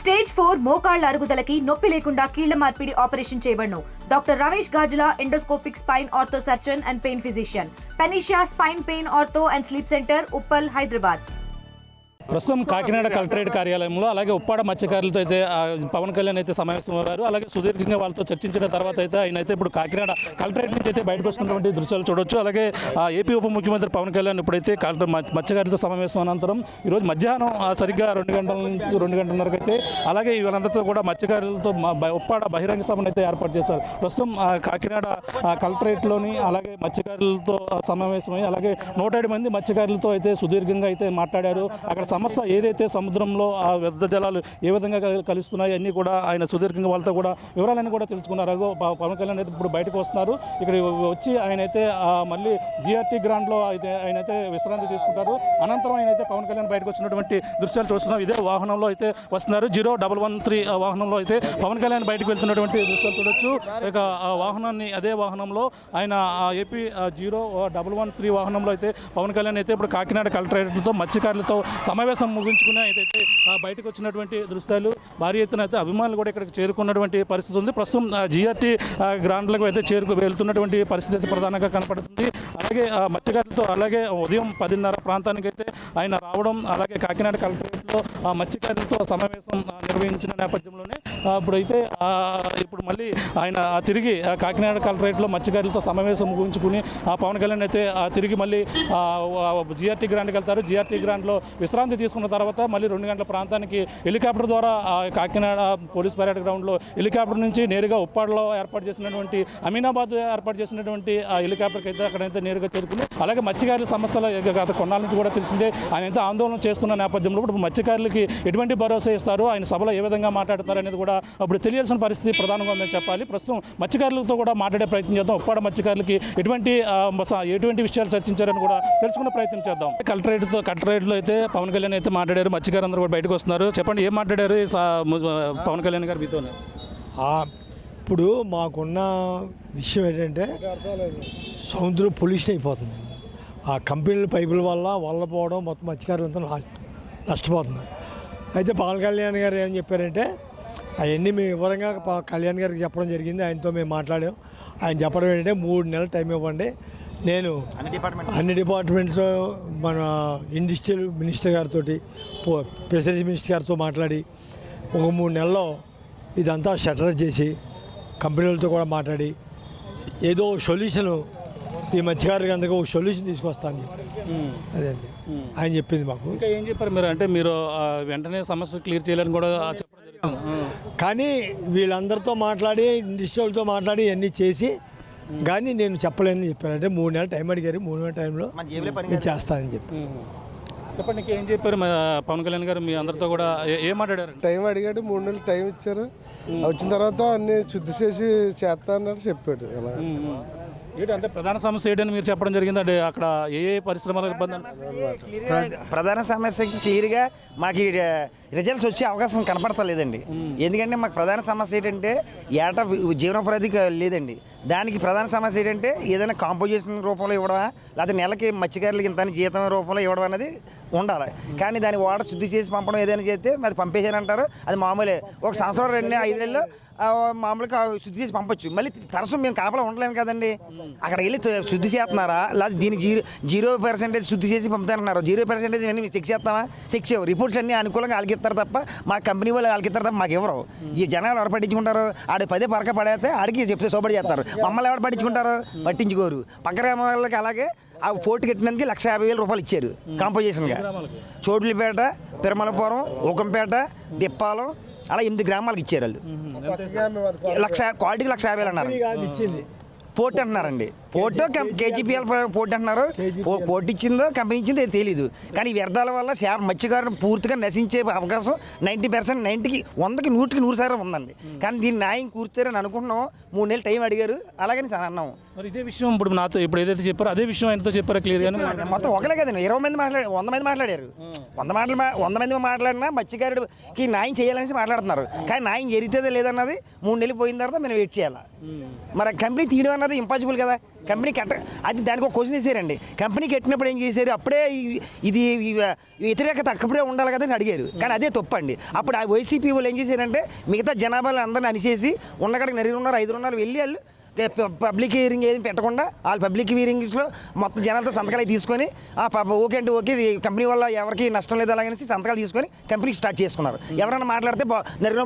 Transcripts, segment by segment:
Stage 4 మోకాళ్ల అరుగుదలకి నొప్పి లేకుండా కీళ్ల మార్పిడి ఆపరేషన్ చేయబడును. Doctor Ramesh Gajula, endoscopic spine ortho surgeon and pain physician, Panacea spine pain ortho and sleep center, Uppal, Hyderabad. ప్రస్తుతం కాకినాడ కలెక్టరేట్ కార్యాలయంలో అలాగే ఉప్పాడ మత్స్యకారులతో అయితే పవన్ కళ్యాణ్ అయితే సమావేశమయ్యారు. అలాగే సుదీర్ఘంగా వాళ్ళతో చర్చించిన తర్వాత అయితే ఆయన అయితే ఇప్పుడు కాకినాడ కలెక్టరేట్ నుంచి అయితే బయటకు వస్తున్నటువంటి దృశ్యాలు చూడొచ్చు. అలాగే ఏపీ ఉప ముఖ్యమంత్రి పవన్ కళ్యాణ్ ఇప్పుడైతే మత్స్యకారులతో సమావేశం అనంతరం ఈరోజు మధ్యాహ్నం సరిగ్గా 2 గంటల నుంచి 2 గంటలన్నరకు అయితే అలాగే వీళ్ళందరితో కూడా మత్స్యకారులతో ఉప్పాడ బహిరంగ సభను అయితే ఏర్పాటు చేశారు. ప్రస్తుతం కాకినాడ కలెక్టరేట్లోని అలాగే మత్స్యకారులతో సమావేశమై అలాగే 107 మంది మత్స్యకారులతో అయితే సుదీర్ఘంగా అయితే మాట్లాడారు. అక్కడ సమస్య ఏదైతే సముద్రంలో ఆ వ్యర్థ జలాలు ఏ విధంగా కలుస్తున్నాయి అన్నీ కూడా ఆయన సుదీర్ఘంగా వాళ్ళతో కూడా వివరాలన్నీ కూడా తెలుసుకున్నారు. పవన్ కళ్యాణ్ అయితే ఇప్పుడు బయటకు వస్తున్నారు. ఇక్కడ వచ్చి ఆయనైతే మళ్ళీ జిఆర్టీ గ్రాండ్లో అయితే ఆయనైతే విశ్రాంతి తీసుకుంటారు. అనంతరం ఆయనైతే పవన్ కళ్యాణ్ బయటకు వచ్చినటువంటి దృశ్యాలు చూస్తున్నాం. ఇదే వాహనంలో అయితే వస్తున్నారు. 0113 వాహనంలో అయితే పవన్ కళ్యాణ్ బయటకు వెళ్తున్నటువంటి దృశ్యాలు చూడొచ్చు. ఇక ఆ వాహనాన్ని అదే వాహనంలో ఆయన ఏపీ 0113 వాహనంలో అయితే పవన్ కళ్యాణ్ అయితే ఇప్పుడు కాకినాడ కలెక్టరేట్లతో మత్స్యకారులతో సమావేశం ముగించుకుని అయితే బయటకు వచ్చినటువంటి దృశ్యాలు. భారీ ఎత్తున అయితే అభిమానులు కూడా ఇక్కడికి చేరుకున్నటువంటి పరిస్థితి ఉంది. ప్రస్తుతం జిఆర్టీ గ్రాండ్లకు అయితే వెళ్తున్నటువంటి పరిస్థితి అయితే ప్రధానంగా కనపడుతుంది. అలాగే మత్స్యకారులతో అలాగే ఉదయం 10:30 ప్రాంతానికి అయితే ఆయన రావడం, అలాగే కాకినాడ కలెక్టరేట్లో మత్స్యకారులతో సమావేశం నిర్వహించిన నేపథ్యంలోనే ఇప్పుడు మళ్ళీ ఆయన తిరిగి కాకినాడ కలెక్టరేట్లో మత్స్యకారులతో సమావేశం ముగించుకుని పవన్ కళ్యాణ్ అయితే తిరిగి మళ్ళీ జిఆర్టీ గ్రాండ్కి వెళ్తారు. జిఆర్టీ గ్రాండ్లో విశ్రాంతి తీసుకున్న తర్వాత మళ్ళీ 2 గంటల ప్రాంతానికి హెలికాప్టర్ ద్వారా కాకినాడ పోలీస్ పరేడ్ గ్రౌండ్లో హెలికాప్టర్ నుంచి నేరుగా ఉప్పాడలో ఏర్పాటు చేసినటువంటి అమీనాబాద్ ఏర్పాటు చేసినటువంటి ఆ హెలికాప్టర్కి అయితే అక్కడైతే నేరుగా చేరుకుని అలాగే మత్స్యకారుల సమస్యలు గత కొన్నాళ్ళ నుంచి కూడా తెలిసిందే. ఆయన అయితే ఆందోళన చేస్తున్న నేపథ్యంలో ఇప్పుడు మత్స్యకారులకి ఎటువంటి భరోసా ఇస్తారు, ఆయన సభలో ఏ విధంగా మాట్లాడతారు అనేది కూడా అప్పుడు తెలియాల్సిన పరిస్థితి ప్రధానంగా ఉందని చెప్పాలి. ప్రస్తుతం మత్స్యకారులతో కూడా మాట్లాడే ప్రయత్నం చేద్దాం. ఉప్పాడ మత్స్యకారులకి ఎటువంటి విషయాలు చర్చించారని కూడా తెలుసుకునే ప్రయత్నం చేద్దాం. కలెక్టరేట్లో అయితే పవన్ కళ్యాణ్ అయితే మాట్లాడారు. మత్స్యకారు అందరూ కూడా బయటకు వస్తున్నారు. చెప్పండి, ఏం మాట్లాడారు పవన్ కళ్యాణ్ గారు మీతో? ఇప్పుడు మాకున్న విషయం ఏంటంటే సముద్రం పొల్యూషన్ అయిపోతుంది. ఆ కంపెనీల పైపుల వల్ల పోవడం మొత్తం మత్స్యకారులంతా నష్టపోతున్నారు. అయితే పవన్ కళ్యాణ్ గారు ఏం చెప్పారంటే అవన్నీ మేము వివరంగా కళ్యాణ్ గారికి చెప్పడం జరిగింది. ఆయనతో మేము మాట్లాడాం. ఆయన చెప్పడం ఏంటంటే 3 నెలలు టైం ఇవ్వండి, నేను అన్ని డిపార్ట్మెంట్లో మన ఇండస్ట్రియల్ మినిస్టర్ గారితో ఫిషరీస్ మినిస్టర్ గారితో మాట్లాడి ఒక 3 నెలల్లో ఇదంతా షటర్ చేసి కంపెనీలతో కూడా మాట్లాడి ఏదో సొల్యూషన్ ఈ మత్స్యకారులకి అందరికీ ఒక సొల్యూషన్ తీసుకొస్తా అని చెప్పారు. అదే అండి ఆయన చెప్పింది మాకు. ఇంకా ఏం చెప్పారు మీరు? అంటే మీరు వెంటనే సమస్య క్లియర్ చేయాలని కూడా చెప్పడం జరిగింది. కానీ వీళ్ళందరితో మాట్లాడి ఇండస్ట్రియల్తో మాట్లాడి ఇవన్నీ చేసి కానీ నేను చెప్పలేని చెప్పాను. అంటే 3 నెలలు టైం అడిగారు. 3 నెలల టైంలో నేను చేస్తానని చెప్పి చెప్పండి. ఏం చెప్పారు పవన్ కళ్యాణ్ గారు? మీ అందరితో కూడా ఏం మాట్లాడారు? టైం అడిగాడు, 3 నెలలు టైం ఇచ్చారు. వచ్చిన తర్వాత అన్ని శుద్ధి చేసి చేస్తా అన్నాడు, చెప్పాడు. ఎలా అంటే ప్రధాన సమస్య ఏంటని మీరు చెప్పడం జరిగింది. అంటే అక్కడ ఏ పరిశ్రమల ఇబ్బంది? ప్రధాన సమస్యకి క్లియర్గా మాకు రిజల్ట్స్ వచ్చే అవకాశం కనపడతలేదండి. ఎందుకంటే మాకు ప్రధాన సమస్య ఏంటంటే ఏటా జీవనోపాధి లేదండి. దానికి ప్రధాన సమస్య ఏంటంటే ఏదైనా కాంపోజిషన్ రూపంలో ఇవ్వడమా, లేకపోతే నెలకి మత్స్యకారులకి ఇంత జీతం రూపంలో ఇవ్వడం అనేది ఉండాలి. కానీ దాని వాటర్ శుద్ధి చేసి పంపడం ఏదైనా చేస్తే అది పంపేసానంటారు. అది మామూలే. ఒక సంవత్సరం 2-5 నెలలు మామూలుగా శుద్ధి చేసి పంపొచ్చు. మళ్ళీ తరచు మేము కాపలా ఉండలేము కదండి. అక్కడికి వెళ్ళి శుద్ధి చేస్తున్నారా, లేదా దీనికి 0% శుద్ధి చేసి పంపుతానన్నారు. 0% అన్నీ చెక్ చేస్తామా? చెక్ చేయవు. రిపోర్ట్స్ అన్నీ అనుకూలంగా వాళ్ళకిస్తారు తప్ప మా కంపెనీ వాళ్ళు వాళ్ళకిస్తారు తప్ప మాకు ఎవరు. ఈ జనాలు ఎవరు పట్టించుకుంటారు? ఆడి 10 పరక పడేస్తే ఆడికి చెప్తే సోబడి చేస్తారు. మమ్మల్ని ఎవరు పట్టించుకుంటారు? పట్టించుకోరు. పక్క గ్రామం వాళ్ళకి అలాగే ఆ పోటు కట్టినందుకు 1,50,000 రూపాయలు ఇచ్చారు కాంపోజిషన్గా. చోట్లపేట, తిరుమలపురం, ఉకంపేట, దిప్పాలం అలా 8 గ్రామాలకు ఇచ్చారు వాళ్ళు. క్వాలిటీకి 1,50,000 అన్నారు. పోర్ట్ అంటున్నారండి. పోర్టు కేజీపీఎల్ పోర్ట్ అంటున్నారు. పోర్ట్ ఇచ్చిందో కంపెనీ ఇచ్చిందో తెలీదు. కానీ ఈ వ్యర్థాల వల్ల మత్స్యకారులు పూర్తిగా నశించే అవకాశం 90%, 100% ఉందండి. కానీ దీన్ని న్యాయం కూర్చారని అనుకుంటున్నాం. 3 నెలలు టైం అడిగారు. అలాగని సార్ అన్నాము. మరి ఇదే విషయం ఇప్పుడు నాతో ఇప్పుడు ఏదైతే చెప్పారో అదే విషయం ఆయనతో చెప్పారో క్లియర్గా? మొత్తం ఒకలే కదండి, 20 మంది 100 మంది మాట్లాడారు. 100 మంది మాట్లాడినా మత్స్యకారుడికి న్యాయం చేయాలనేసి మాట్లాడుతున్నారు. కానీ న్యాయం జరిగితే లేదన్నది 3 నెలలు పోయిన తర్వాత మేము వెయిట్ చేయాలి. మరి కంపెనీ తీయడం అన్నది ఇంపాసిబుల్ కదా. కంపెనీ అది దానికి ఒక క్వశ్చన్ వేసారండి. కంపెనీ కట్టినప్పుడు ఏం చేశారు, అప్పుడే ఇది వ్యతిరేకత అక్కడే ఉండాలి కదా అని అడిగారు. కానీ అదే తప్పండి. అప్పుడు ఆ వైసీపీ వాళ్ళు ఏం చేశారంటే మిగతా జనాభాలు అందరిని అనిసేసి ఉన్నకాడికి 4 వెళ్ళి వాళ్ళు పబ్లిక్ హియరింగ్ ఏది పెట్టకుండా వాళ్ళు పబ్లిక్ హియరింగ్స్లో మొత్తం జనాలతో సంతకాలు తీసుకొని ఓకే అంటే ఓకే, కంపెనీ వల్ల ఎవరికి నష్టం లేదు అలాగనేసి సంతకాలు తీసుకొని కంపెనీ స్టార్ట్ చేసుకున్నారు. ఎవరైనా మాట్లాడితే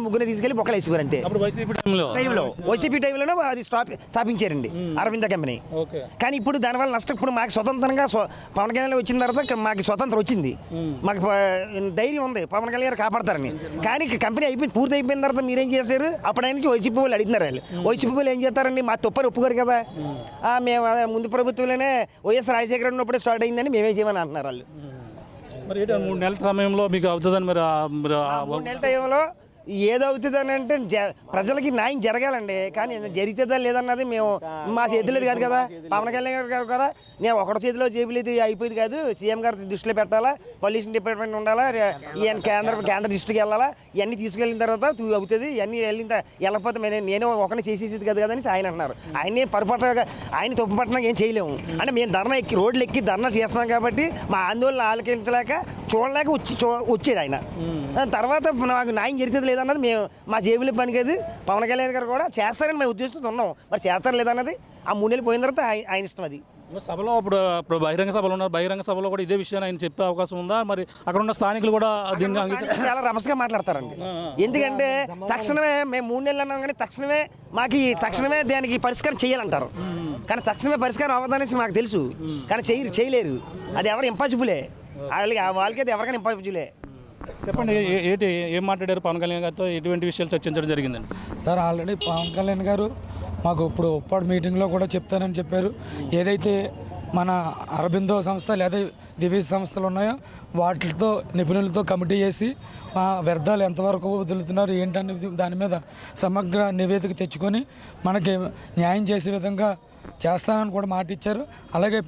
ముగ్గురిని తీసుకెళ్ళి బొక్కలు వేసేవారు అంతే. వైసీపీ టైంలో అది స్థాపించారండి అరవింద కంపెనీ. కానీ ఇప్పుడు దానివల్ల నష్టం. ఇప్పుడు మాకు స్వతంత్రంగా పవన్ కళ్యాణ్ వచ్చిన తర్వాత మాకు స్వతంత్రం వచ్చింది, మాకు ధైర్యం ఉంది పవన్ కళ్యాణ్ గారు కాపాడతారని. కానీ కంపెనీ పూర్తి అయిపోయిన తర్వాత మీరేం చేశారు, అప్పుడు ఆయన నుంచి వైసీపీ వాళ్ళు అడుగుతున్నారు. వాళ్ళు వైసీపీ వాళ్ళు ఏం చేస్తారండి, మా తప్పని ఒప్పుకోరు కదా. మేము ముందు ప్రభుత్వంలోనే వైఎస్ రాజశేఖర ఉన్నప్పుడే స్టార్ట్ అయిందని మేమే చేయమని అంటున్నారు వాళ్ళు. మరి 3 నెలల సమయంలో మీకు అవుతుందని మరి 3 నెలల టైంలో ఏదవుతుంది అని అంటే ప్రజలకి న్యాయం జరగాలండి. కానీ జరుగుతుందా లేదన్నది మేము మా చేతిలో కాదు కదా. పవన్ కళ్యాణ్ గారు కూడా నేను ఒకటి చేతిలో జేబులేదు అయిపోయింది కాదు. సీఎం గారు దృష్టిలో పెట్టాలా, పొల్యూషన్ డిపార్ట్మెంట్ ఉండాలా, ఈయన కేంద్ర దృష్టికి వెళ్ళాలా. ఇవన్నీ తీసుకెళ్ళిన తర్వాత అవుతుంది. ఇవన్నీ వెళ్ళకపోతే నేను ఒకరిని చేసేది కదా అని ఆయన అంటున్నారు. ఆయనే ఆయన తప్పు పట్టడానికి ఏం చేయలేము. అంటే మేము ధర్నా రోడ్లు ఎక్కి ధర్నా చేస్తున్నాం కాబట్టి మా ఆందోళన ఆలకించలేక చూడలేక వచ్చేది ఆయన. తర్వాత నాకు న్యాయం జరుగుతుంది లేదన్నది మేము మా జేబులో పనికేది. పవన్ కళ్యాణ్ గారు కూడా చేస్తారని మేము ఉద్దేశంతో ఉన్నాం. మరి చేస్తారు లేదన్నది ఆ 3 నెలలు పోయిన తర్వాత ఆయన ఇష్టం. అది సభలో ఇప్పుడు బహిరంగ సభలో ఉన్నారు. బహిరంగ సభలో కూడా ఇదే విషయాన్ని ఆయన చెప్పే అవకాశం ఉందా? మరి అక్కడ ఉన్న స్థానికులు కూడా దీన్ని చాలా రమస్గా మాట్లాడతారండి. ఎందుకంటే తక్షణమే మేము 3 నెలలు అన్నాం కానీ తక్షణమే దానికి పరిష్కారం చేయాలంటారు. కానీ తక్షణమే పరిష్కారం అవ్వదనేసి మాకు తెలుసు. కానీ చేయలేరు. అది ఎవరు ఇంపాసిబులే. వాళ్ళకైతే ఎవరికైనా ఇంపాసిబులే. చెప్పండి, ఏం మాట్లాడారు పవన్ కళ్యాణ్ గారితో? ఎటువంటి విషయాలు చర్చించడం జరిగిందండి? సార్ ఆల్రెడీ పవన్ కళ్యాణ్ గారు మాకు ఇప్పుడు ఉప్పాడు మీటింగ్లో కూడా చెప్తానని చెప్పారు. ఏదైతే మన అరబిందో సంస్థ లేదా దివ్య సంస్థలు ఉన్నాయో వాటితో నిపుణులతో కమిటీ చేసి వ్యర్థాలు ఎంతవరకు వదులుతున్నారు ఏంటనేది దాని మీద సమగ్ర నివేదిక తెచ్చుకొని మనకి న్యాయం చేసే విధంగా చేస్తానని కూడా మాట ఇచ్చారు. అలాగే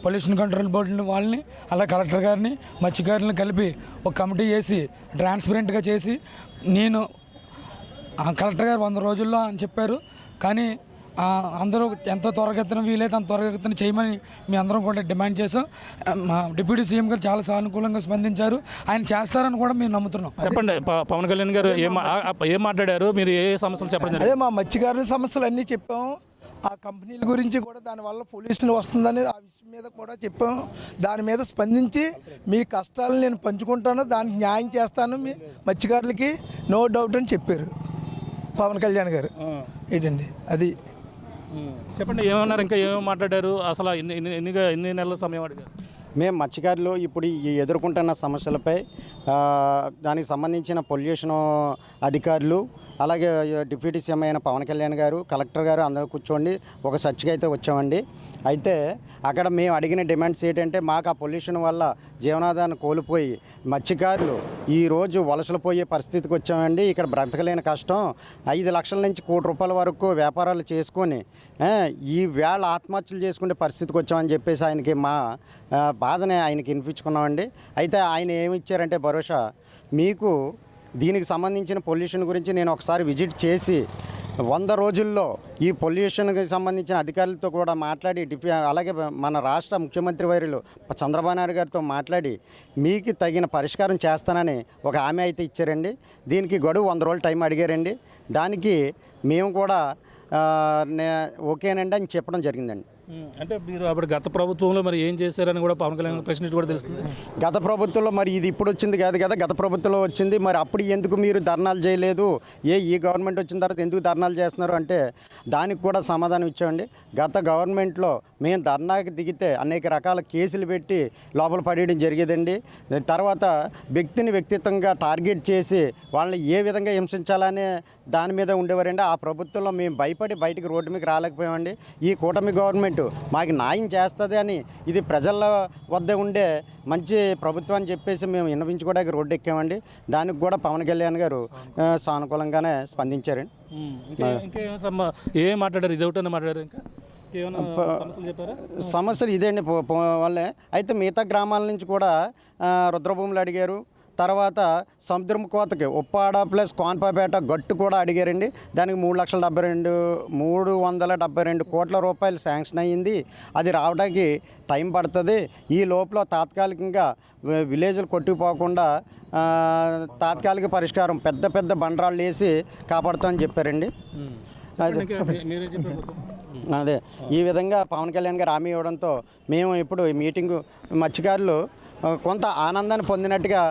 పొల్యూషన్ కంట్రోల్ బోర్డుని వాళ్ళని అలాగే కలెక్టర్ గారిని మత్స్యకారులను కలిపి ఒక కమిటీ చేసి ట్రాన్స్పరెంట్గా చేసి నేను కలెక్టర్ గారు 100 రోజుల్లో అని చెప్పారు. కానీ అందరూ ఎంత త్వరగతిన వీలైతే అంత త్వరగతిన చేయమని మీ అందరం కూడా డిమాండ్ చేసాం. మా డిప్యూటీ సీఎం గారు చాలా సానుకూలంగా స్పందించారు. ఆయన చేస్తారని కూడా మేము నమ్ముతున్నాం. చెప్పండి, పవన్ కళ్యాణ్ గారు ఏం మాట్లాడారు? మీరు ఏ సమస్యలు చెప్పండి? అదే మా మత్స్యకారుల సమస్యలు అన్నీ చెప్పాము. ఆ కంపెనీల గురించి కూడా దానివల్ల పొల్యూషన్ వస్తుందని ఆ విషయం మీద కూడా చెప్పాము. దాని మీద స్పందించి మీ కష్టాలను నేను పంచుకుంటాను, దానికి న్యాయం చేస్తాను మీ మత్స్యకారులకి నో డౌట్ అని చెప్పారు పవన్ కళ్యాణ్ గారు. ఏంటండి అది చెప్పండి, ఏమన్నారు? ఇంకా ఏమేమి మాట్లాడారు? అసలు ఎన్ని నెలల సమయం అడిగారు? మేము మత్స్యకారులు ఇప్పుడు ఎదుర్కొంటున్న సమస్యలపై దానికి సంబంధించిన పొల్యూషన్ అధికారులు అలాగే డిప్యూటీ సీఎం అయిన పవన్ కళ్యాణ్ గారు, కలెక్టర్ గారు అందరూ కూర్చోండి ఒక చర్చకి అయితే వచ్చామండి. అయితే అక్కడ మేము అడిగిన డిమాండ్స్ ఏంటంటే మాకు ఆ పొల్యూషన్ వల్ల జీవనాధారాన్ని కోల్పోయి మత్స్యకారులు ఈరోజు వలసలు పోయే పరిస్థితికి వచ్చామండి. ఇక్కడ బ్రతకలేని కష్టం. 5 లక్షల నుంచి ₹1 కోటి వరకు వ్యాపారాలు చేసుకొని ఈ వేళ ఆత్మహత్యలు చేసుకునే పరిస్థితికి వచ్చామని చెప్పేసి ఆయనకి మా బాధని ఆయనకి వినిపించుకున్నామండి. అయితే ఆయన ఏమి ఇచ్చారంటే భరోసా, మీకు దీనికి సంబంధించిన పొల్యూషన్ గురించి నేను ఒకసారి విజిట్ చేసి 100 రోజుల్లో ఈ పొల్యూషన్కి సంబంధించిన అధికారులతో కూడా మాట్లాడి అలాగే మన రాష్ట్ర ముఖ్యమంత్రి వర్యులు చంద్రబాబు నాయుడు గారితో మాట్లాడి మీకు తగిన పరిష్కారం చేస్తానని ఒక హామీ అయితే ఇచ్చారండి. దీనికి గడువు 100 రోజులు టైం అడిగారండి. దానికి మేము కూడా ఓకేనండి అని చెప్పడం జరిగిందండి. అంటే మీరు అప్పుడు గత ప్రభుత్వంలో మరి ఏం చేశారని కూడా పవన్ కళ్యాణ్ ప్రశ్నించి కూడా తెలుస్తుంది. గత ప్రభుత్వంలో మరి ఇది ఇప్పుడు వచ్చింది కాదు కదా, గత ప్రభుత్వంలో వచ్చింది. మరి అప్పుడు ఎందుకు మీరు ధర్నాలు చేయలేదు? ఈ గవర్నమెంట్ వచ్చిన తర్వాత ఎందుకు ధర్నాలు చేస్తున్నారు అంటే దానికి కూడా సమాధానం ఇచ్చామండి. గత గవర్నమెంట్లో మేము ధర్నాకి దిగితే అనేక రకాల కేసులు పెట్టి లోపల పడేయడం జరిగేదండి. తర్వాత వ్యక్తిత్వంగా టార్గెట్ చేసి వాళ్ళని ఏ విధంగా హింసించాలనే దాని మీద ఉండేవారండి. ఆ ప్రభుత్వంలో మేము భయపడి బయటికి రోడ్డు మీకు రాలేకపోయామండి. ఈ కూటమి గవర్నమెంట్ మాకు న్యాయం చేస్తుంది అని ఇది ప్రజల వద్ద ఉండే మంచి ప్రభుత్వం అని చెప్పేసి మేము విన్నవించుకోవడానికి రోడ్డు ఎక్కామండి. దానికి కూడా పవన్ కళ్యాణ్ గారు సానుకూలంగానే స్పందించారండి. ఏం మాట్లాడారు? ఇది ఒకటే మాట్లాడారు? ఇంకా సమస్యలు ఇదే అండి వల్లే. అయితే మిగతా గ్రామాల నుంచి కూడా రుద్రభూములు అడిగారు, తర్వాత సముద్రం కోతకి ఉప్పాడ ప్లస్ కోన్పాపేట గట్టు కూడా అడిగారండి. దానికి 372 కోట్ల రూపాయలు శాంక్షన్ అయ్యింది. అది రావడానికి టైం పడుతుంది. ఈ లోపల తాత్కాలికంగా విలేజ్లు కొట్టుకుపోకుండా తాత్కాలిక పరిష్కారం పెద్ద పెద్ద బండరాళ్ళు వేసి కాపాడుతామని చెప్పారండి. అదే ఈ విధంగా పవన్ కళ్యాణ్ గారు హామీ ఇవ్వడంతో మేము ఇప్పుడు ఈ మీటింగు మత్స్యకారులు కొంత ఆనందాన్ని పొందినట్టుగా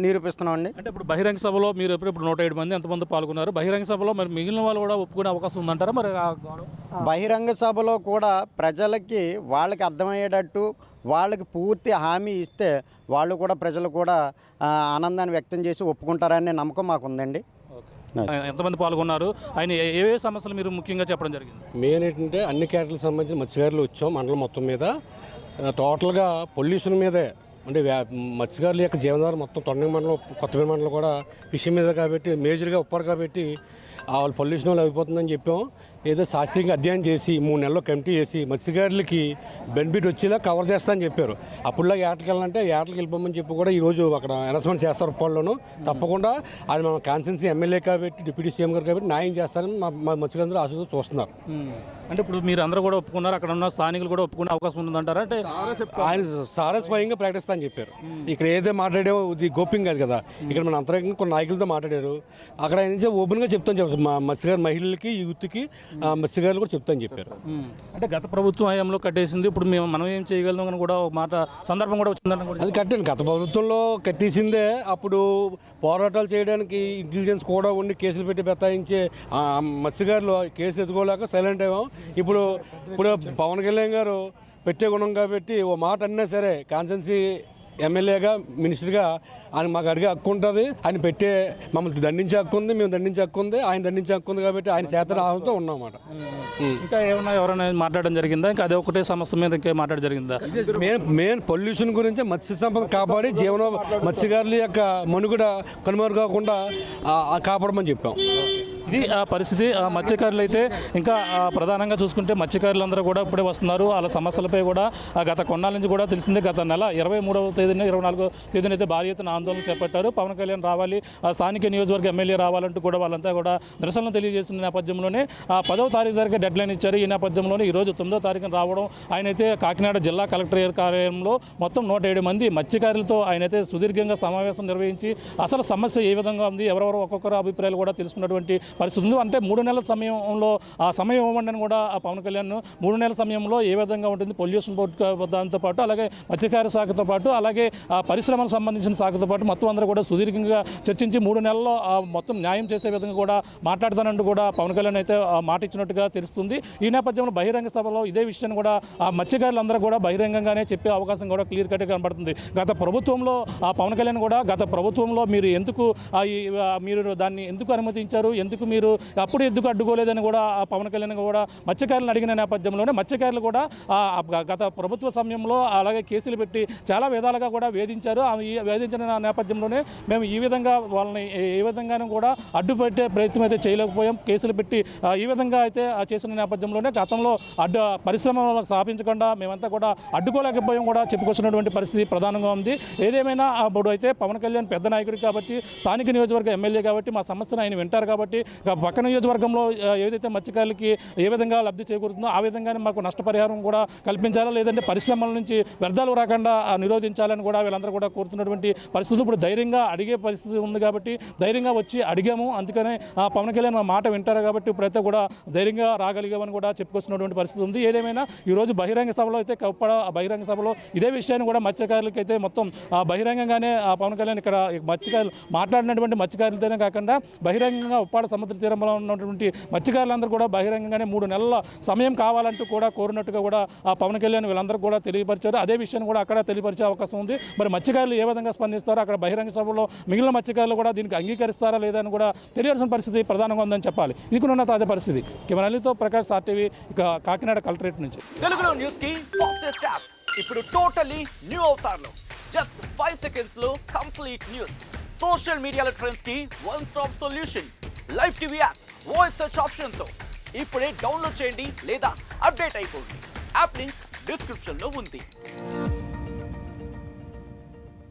నిరూపిస్తున్నామండి. అంటే ఇప్పుడు బహిరంగ సభలో మీరు ఇప్పుడు 107 మంది ఎంతమంది పాల్గొన్నారు? బహిరంగ సభలో మరి మిగిలిన వాళ్ళు కూడా ఒప్పుకునే అవకాశం ఉందంటారా? మరి బహిరంగ సభలో కూడా ప్రజలకి వాళ్ళకి అర్థమయ్యేటట్టు వాళ్ళకి పూర్తి హామీ ఇస్తే వాళ్ళు కూడా ప్రజలు కూడా ఆనందాన్ని వ్యక్తం చేసి ఒప్పుకుంటారనే నమ్మకం మాకు ఉందండి. ఎంతమంది పాల్గొన్నారు? ఆయన ఏ సమస్యలు మీరు ముఖ్యంగా చెప్పడం జరిగింది? మెయిన్ ఏంటంటే అన్ని కేటలకు సంబంధించిన మత్స్యకారులు వచ్చాం మండలం మొత్తం మీద. టోటల్గా పొల్యూషన్ మీదే అంటే మత్స్యకారుల యొక్క జీవనాధారం మొత్తం తొండంగి మండలం కొత్తపేట మండలం కూడా ఫిషింగ్ మీద కాబట్టి మేజర్గా ఉప్పారు కాబట్టి వాళ్ళు పొల్యూషన్ వల్ల అయిపోతుందని చెప్పాం. ఏదో శాస్త్రీయంగా అధ్యయనం చేసి 3 నెలల్లో కమిటీ చేసి మత్స్యకారులకి బెనిఫిట్ వచ్చేలా కవర్ చేస్తామని చెప్పారు. అప్పుడులా ఏటకి వెళ్ళాలంటే ఏటకి వెళ్ళిపోమని చెప్పి కూడా ఈరోజు అక్కడ అనౌన్స్మెంట్ చేస్తారు ఉప్పాడులోను. తప్పకుండా అది మన కాన్స్టిట్యున్సీ ఎమ్మెల్యే కాబట్టి డిప్యూటీ సీఎం గారు కాబట్టి న్యాయం చేస్తారని మా మత్స్యకారులు ఆశతో చూస్తున్నారు. అంటే ఇప్పుడు మీరు అందరూ కూడా ఒప్పుకున్నారు, అక్కడ ఉన్న స్థానికులు కూడా ఒప్పుకునే అవకాశం ఉందంటారా? అంటే ఆయన సారా స్వయంగా ప్రకటిస్తా అని చెప్పారు. ఇక్కడ ఏదైతే మాట్లాడామో ఇది గోప్యం కాదు కదా, ఇక్కడ మన అంతరంగంగా కొన్ని నాయకులతో మాట్లాడారు. అక్కడ ఆయన నుంచి ఓపెన్గా చెప్తాను చెప్పారు. మా మత్స్యకారు మహిళలకి యూత్కి మత్స్యకారులు కూడా చెప్తాను చెప్పారు. అంటే గత ప్రభుత్వం హయాంలో కట్టేసింది, ఇప్పుడు మనం ఏం చేయగలం అని కూడా ఒక మాట సందర్భం కూడా వచ్చిందని కూడా అది కట్టాను. గత ప్రభుత్వంలో కట్టేసిందే. అప్పుడు పోరాటాలు చేయడానికి ఇంటెలిజెన్స్ కూడా ఉండి కేసులు పెట్టి బెత్తాయించే మత్స్యకారులు కేసులు ఎత్తుకోలేక సైలెంట్ అయ్యాం. ఇప్పుడు పవన్ కళ్యాణ్ గారు పెట్టే గుణం కాబట్టి ఓ మాట అన్నా సరే కాన్స్టిట్యున్సీ ఎమ్మెల్యేగా మినిస్టర్గా ఆయన మాకు అడిగే హక్కు ఉంటుంది. ఆయన పెట్టే మమ్మల్ని దండించే హక్కు ఉంది, మేము దండించే హక్కు ఉంది, ఆయన దండించే హక్కు ఉంది కాబట్టి ఆయన శాతనాహంతో ఉన్నామన్నమాట. ఇంకా ఏమన్నా ఎవరైనా మాట్లాడడం జరిగిందా? ఇంకా అదే ఒకటే సమస్య మీద ఇంకా మాట్లాడడం జరిగిందా? మెయిన్ పొల్యూషన్ గురించి మత్స్య సంపద కాపాడి మత్స్యకారుల యొక్క మనుగడ కనుమరుగకుండా కాపాడమని చెప్పాం. ఇది ఆ పరిస్థితి. మత్స్యకారులు అయితే ఇంకా ప్రధానంగా చూసుకుంటే మత్స్యకారులందరూ కూడా ఇప్పుడే వస్తున్నారు. వాళ్ళ సమస్యలపై కూడా గత కొన్నాళ్ళ నుంచి కూడా తెలిసిందే. గత నెల 23వ తేదీన 24వ తేదీన అయితే భారీ ఎత్తున ఆందోళన చేపట్టారు. పవన్ కళ్యాణ్ రావాలి, స్థానిక నియోజకవర్గ ఎమ్మెల్యే రావాలంటూ కూడా వాళ్ళంతా కూడా నిరసనలు తెలియజేసిన నేపథ్యంలోనే 10వ తారీఖు వరకు డెడ్ లైన్ ఇచ్చారు. ఈ నేపథ్యంలోనే ఈరోజు 9వ తారీఖున రావడం, ఆయనైతే కాకినాడ జిల్లా కలెక్టర్ కార్యాలయంలో మొత్తం 107 మంది మత్స్యకారులతో ఆయనైతే సుదీర్ఘంగా సమావేశం నిర్వహించి అసలు సమస్య ఏ విధంగా ఉంది, ఎవరెవరు ఒక్కొక్కరు అభిప్రాయాలు కూడా తెలుసుకున్నటువంటి పరిస్థితి ఉంది. అంటే 3 నెలల సమయంలో ఆ సమయం ఇవ్వండి అని కూడా ఆ పవన్ కళ్యాణ్ 3 నెలల సమయంలో ఏ విధంగా ఉంటుంది పొల్యూషన్ బోర్డు దాంతో పాటు అలాగే మత్స్యకార శాఖతో పాటు అలాగే పరిశ్రమలకు సంబంధించిన శాఖతో పాటు మొత్తం అందరూ కూడా సుదీర్ఘంగా చర్చించి 3 నెలల్లో మొత్తం న్యాయం చేసే విధంగా కూడా మాట్లాడతానంటూ కూడా పవన్ కళ్యాణ్ అయితే మాట ఇచ్చినట్టుగా తెలుస్తుంది. ఈ నేపథ్యంలో బహిరంగ సభలో ఇదే విషయాన్ని కూడా ఆ మత్స్యకారులందరూ కూడా బహిరంగంగానే చెప్పే అవకాశం కూడా క్లియర్ కట్గా కనబడుతుంది. గత ప్రభుత్వంలో ఆ పవన్ కళ్యాణ్ కూడా గత ప్రభుత్వంలో మీరు ఎందుకు మీరు దాన్ని ఎందుకు అనుమతించారు, ఎందుకు మీరు అప్పుడు ఎందుకు అడ్డుకోలేదని కూడా ఆ పవన్ కళ్యాణ్ కూడా మత్స్యకారులను అడిగిన నేపథ్యంలోనే మత్స్యకారులు కూడా గత ప్రభుత్వ సమయంలో అలాగే కేసులు పెట్టి చాలా విధాలుగా కూడా వేధించారు. వేధించిన నేపథ్యంలోనే మేము ఈ విధంగా వాళ్ళని ఏ విధంగానూ కూడా అడ్డుపెట్టే ప్రయత్నం అయితే చేయలేకపోయాం. కేసులు పెట్టి ఈ విధంగా అయితే చేసిన నేపథ్యంలోనే గతంలో పరిశ్రమలను స్థాపించకుండా మేమంతా కూడా అడ్డుకోలేకపోయాం కూడా చెప్పుకొచ్చినటువంటి పరిస్థితి ప్రధానంగా ఉంది. ఏదేమైనా అప్పుడు అయితే పవన్ కళ్యాణ్ పెద్ద నాయకుడు కాబట్టి స్థానిక నియోజకవర్గ ఎమ్మెల్యే కాబట్టి మా సమస్యను ఆయన వింటారు కాబట్టి పక్క నియోజకవర్గంలో ఏదైతే మత్స్యకారులకి ఏ విధంగా లబ్ధి చేకూరుతుందో ఆ విధంగానే మాకు నష్టపరిహారం కూడా కల్పించాలా, లేదంటే పరిశ్రమల నుంచి వ్యర్థాలు రాకుండా నిరోధించాలని కూడా వీళ్ళందరూ కూడా కోరుతున్నటువంటి పరిస్థితి. ఇప్పుడు ధైర్యంగా అడిగే పరిస్థితి ఉంది కాబట్టి ధైర్యంగా వచ్చి అడిగాము. అందుకనే పవన్ కళ్యాణ్ మా మాట వింటారు కాబట్టి ఇప్పుడైతే కూడా ధైర్యంగా రాగలిగామని కూడా చెప్పుకొస్తున్నటువంటి పరిస్థితి ఉంది. ఏదేమైనా ఈరోజు బహిరంగ సభలో అయితే బహిరంగ సభలో ఇదే విషయాన్ని కూడా మత్స్యకారులకి అయితే మొత్తం బహిరంగంగానే పవన్ కళ్యాణ్ ఇక్కడ మత్స్యకారులు మాట్లాడినటువంటి మత్స్యకారులతోనే కాకుండా బహిరంగంగా ఉప్పాడ సముద్ర తీరంలో ఉన్నటువంటి మత్స్యకారులందరూ కూడా బహిరంగంగానే 3 నెలల సమయం కావాలంటూ కూడా కోరినట్టుగా కూడా పవన్ కళ్యాణ్ వీళ్ళందరూ కూడా తెలియపరిచారు. అదే విషయాన్ని కూడా అక్కడ తెలియపరిచే అవకాశం ఉంది. మరి మత్స్యకారులు ఏ విధంగా స్పందిస్తారో అక్కడ బహిరంగ సభలో మిగిలిన మత్స్యకారులు కూడా దీనికి అంగీకరిస్తారా లేదా అని కూడా తెలియాల్సిన పరిస్థితి ప్రధానంగా ఉందని చెప్పాలి. ఇదికున్న తాజా పరిస్థితి. కెమెరాలతో ప్రకాష్ RTV ఇక కాకినాడ కలెక్టరేట్ నుంచి. తెలుగులో న్యూస్ కి ఫాస్టెస్ట్ యాప్ ఇప్పుడు టోటలీ న్యూ అవతార్లో జస్ట్ 5 seconds లో కంప్లీట్ న్యూస్. సోషల్ మీడియాలో ట్రెండ్స్ కి one stop solution. Live TV app voice search option తో ఇప్పుడే డౌన్లోడ్ చేయండి లేదా అప్డేట్ అయిపోండి. యాప్ లింక్ డిస్క్రిప్షన్ లో ఉంది.